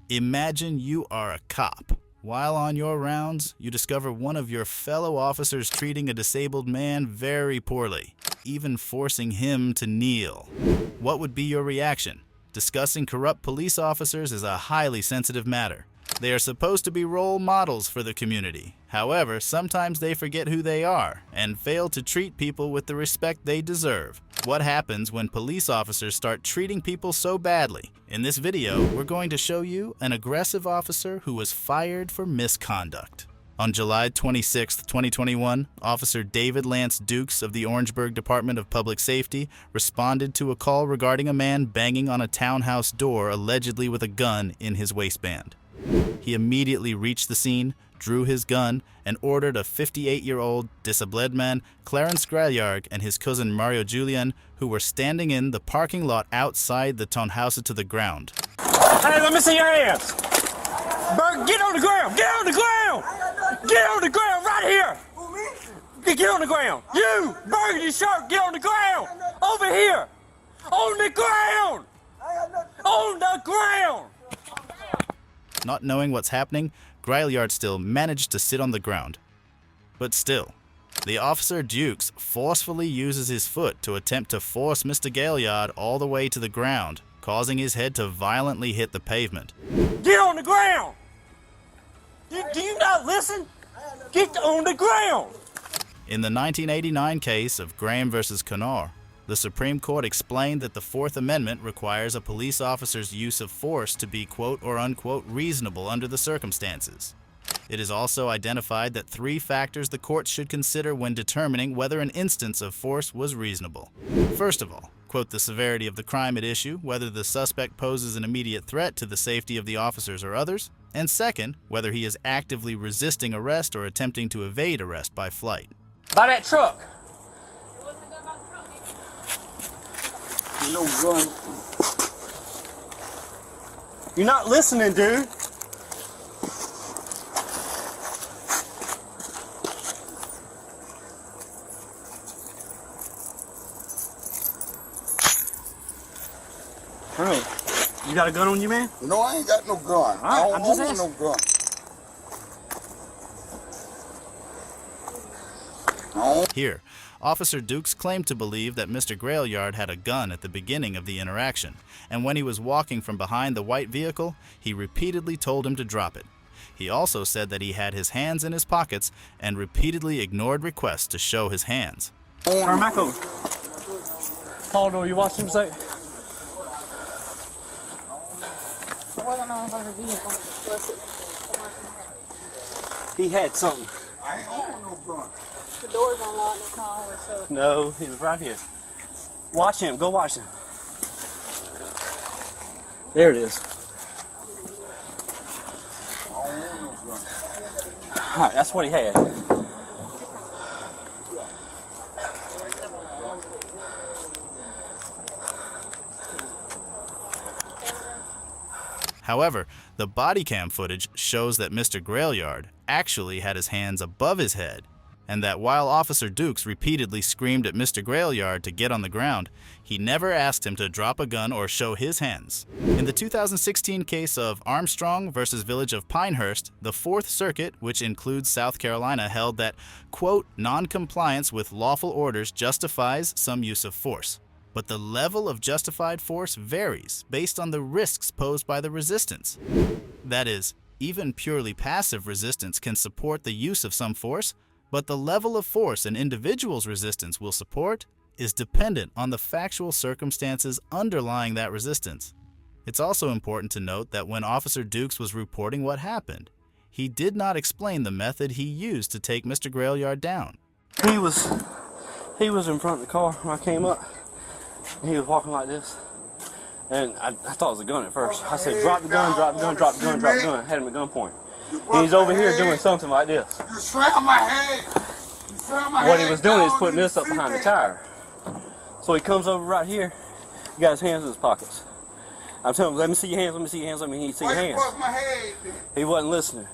Imagine you are a cop. While on your rounds, you discover one of your fellow officers treating a disabled man very poorly, even forcing him to kneel. What would be your reaction? Discussing corrupt police officers is a highly sensitive matter. They are supposed to be role models for the community. However, sometimes they forget who they are and fail to treat people with the respect they deserve. What happens when police officers start treating people so badly? In this video, we're going to show you an aggressive officer who was fired for misconduct. On July 26, 2021, Officer David Lance Dukes of the Orangeburg Department of Public Safety responded to a call regarding a man banging on a townhouse door allegedly with a gun in his waistband. He immediately reached the scene, drew his gun, and ordered a 58-year-old disabled man, Clarence Grailyard, and his cousin Mario Julian, who were standing in the parking lot outside the townhouse to the ground. Hey, let me see your hands. Berg, get on the ground. Get on the ground. Get on the ground right here. Get on the ground. You, burgundy shirt, get on the ground. Over here. On the ground. On the ground. Not knowing what's happening, Grailyard still managed to sit on the ground. But still, the officer Dukes forcefully uses his foot to attempt to force Mr. Grailyard all the way to the ground, causing his head to violently hit the pavement. Get on the ground! Do you not listen? Get on the ground! In the 1989 case of Graham versus Connor, the Supreme Court explained that the Fourth Amendment requires a police officer's use of force to be quote or unquote reasonable under the circumstances. It is also identified that 3 factors the courts should consider when determining whether an instance of force was reasonable. First of all, quote, the severity of the crime at issue, whether the suspect poses an immediate threat to the safety of the officers or others, and second, whether he is actively resisting arrest or attempting to evade arrest by flight. By that truck. No gun. You're not listening, dude. Hey, you got a gun on you, man? No, I ain't got no gun. All right, I I'm don't just own no gun. No. Here, Officer Dukes claimed to believe that Mr. Grailyard had a gun at the beginning of the interaction, and when he was walking from behind the white vehicle, he repeatedly told him to drop it. He also said that he had his hands in his pockets and repeatedly ignored requests to show his hands. Turn back over. Paul, do you watch him say? He had something. I ain't own no gun. The door's unlocked, it's not always so. No, he was right here. Watch him. Go watch him. There it is. I don't own no gun. All right, that's what he had. However, the body cam footage shows that Mr. Grailyard actually had his hands above his head, and that while Officer Dukes repeatedly screamed at Mr. Grailyard to get on the ground, he never asked him to drop a gun or show his hands. In the 2016 case of Armstrong versus Village of Pinehurst, the Fourth Circuit, which includes South Carolina, held that, quote, non-compliance with lawful orders justifies some use of force. But the level of justified force varies based on the risks posed by the resistance. That is, even purely passive resistance can support the use of some force, but the level of force an individual's resistance will support is dependent on the factual circumstances underlying that resistance. It's also important to note that when Officer Dukes was reporting what happened, he did not explain the method he used to take Mr. Grailyard down. He was in front of the car when I came up. And he was walking like this. And I thought it was a gun at first. I said, drop the gun, drop the gun, drop the gun, drop the gun. I had him at gunpoint. And he's over here doing something like this. You slammed my head. You slammed my What head he was doing is down putting in this up behind the tire. So he comes over right here. He got his hands in his pockets. I'm telling him, let me see your hands, let me see your hands, let me see your Why you hands. bust my head then? He wasn't listening.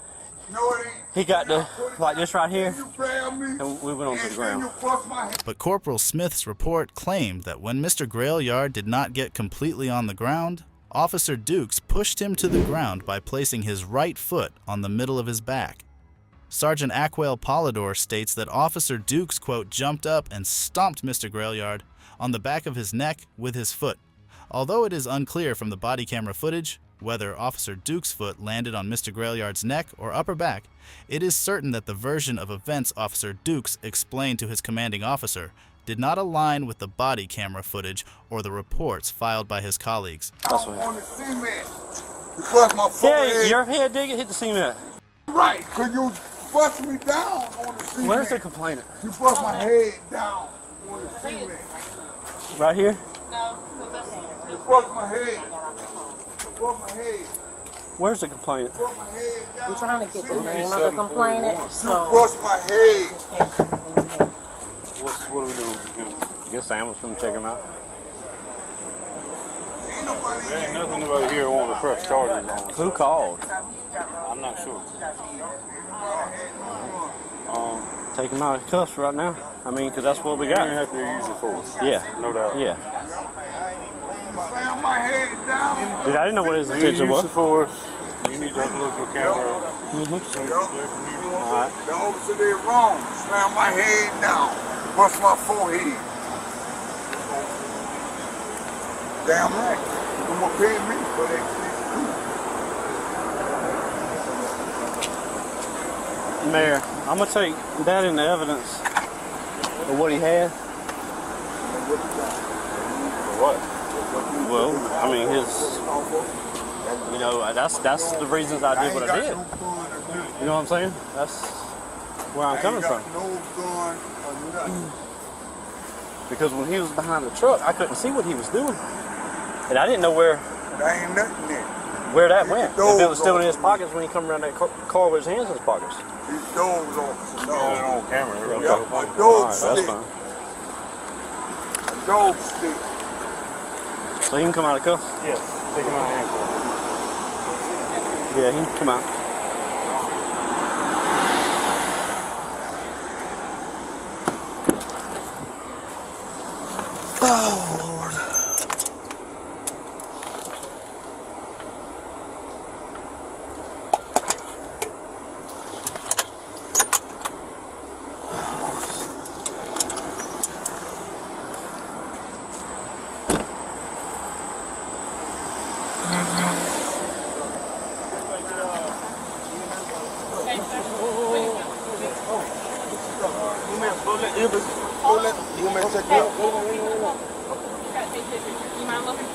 No, it ain't. He got the, like this right here, You grabbed me. and we went onto the And ground. you bust my head. But Corporal Smith's report claimed that when Mr. Grailyard did not get completely on the ground, Officer Dukes pushed him to the ground by placing his right foot on the middle of his back. Sergeant Aquel Polidor states that Officer Dukes, quote, jumped up and stomped Mr. Grailyard on the back of his neck with his foot. Although it is unclear from the body camera footage whether Officer Dukes' foot landed on Mr. Grailyard's neck or upper back, it is certain that the version of events Officer Dukes explained to his commanding officer did not align with the body camera footage or the reports filed by his colleagues. On the cement. You bust my forehead. Yeah, your head did hit the cement. Right, cause you bust me down on the cement. Where's the complainant? You bust my head down on the cement. Right here? You bust my head. You bust my head. Where's the complainant? You bust my head down. I'm trying to get the name of the complainant. You So bust my head. What are we doing? I guess Sam was going to check him out. Ain't nobody There ain't nothing about here want to press charges on. Who called? I'm not sure. Take him out of cuffs right now. I mean, because that's what we You're got. gonna have to use it for us. Yeah. No doubt. Yeah. slam my head down. Dude, I didn't know what his You intention use was. it for us. You need to look at the camera. Alright. The officer did wrong. Slam my head down. Bust my forehead. Damn right. You gonna pay me for that Mayor, I'm going to take that into evidence of what he had. What? Well, I mean, you know, that's the reasons I did what I did. You know what I'm saying? That's where I'm coming from. No gun or nothing. Because when he was behind the truck, I couldn't see what he was doing. And I didn't know where There ain't nothing there. that went. If it was still in his pockets when he come around that car with his hands in his pockets. These dogs officer. Got it on camera. Okay. Yeah, a dog Alright, that's stick. fine. A dog stick. So he can come out of cuffs? Yes. Take him out of handcuffs. Yeah, he can come out. Oh, Lord. You may check it out. you mind looking?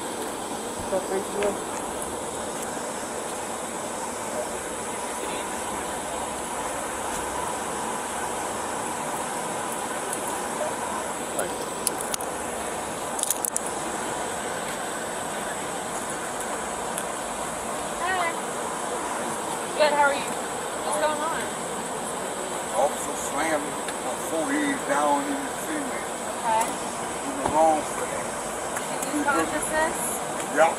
Hi. Good, how are you? What's going on? Officer slammed my forehead down in the cement. Okay. In the wrong for that. Did you consciousness? Yeah.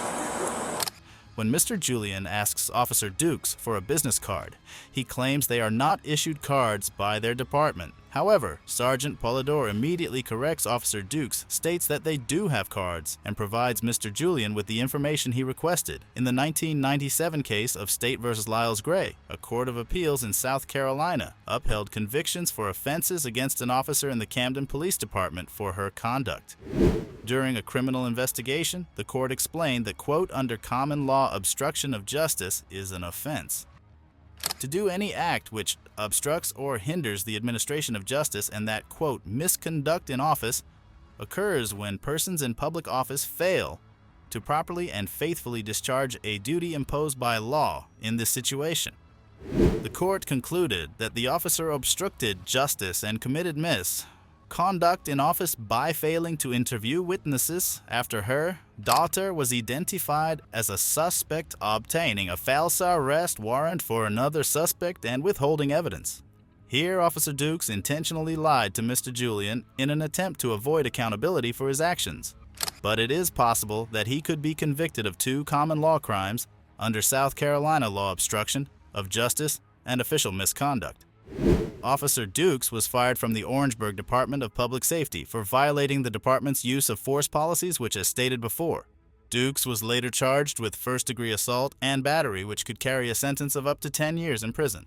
When Mr. Julian asks Officer Dukes for a business card, he claims they are not issued cards by their department. However, Sergeant Polidor immediately corrects Officer Dukes, states that they do have cards, and provides Mr. Julian with the information he requested. In the 1997 case of State v. Lyles Gray, a court of appeals in South Carolina upheld convictions for offenses against an officer in the Camden Police Department for her conduct. During a criminal investigation, the court explained that, quote, under common law, obstruction of justice is an offense. To do any act which obstructs or hinders the administration of justice, and that, quote, misconduct in office occurs when persons in public office fail to properly and faithfully discharge a duty imposed by law in this situation. The court concluded that the officer obstructed justice and committed misconduct in office by failing to interview witnesses after her daughter was identified as a suspect, obtaining a false arrest warrant for another suspect, and withholding evidence. Here, Officer Dukes intentionally lied to Mr. Julian in an attempt to avoid accountability for his actions. But it is possible that he could be convicted of 2 common law crimes under South Carolina law: obstruction of justice and official misconduct. Officer Dukes was fired from the Orangeburg Department of Public Safety for violating the department's use of force policies, which, as stated before, Dukes was later charged with first-degree assault and battery, which could carry a sentence of up to 10 years in prison.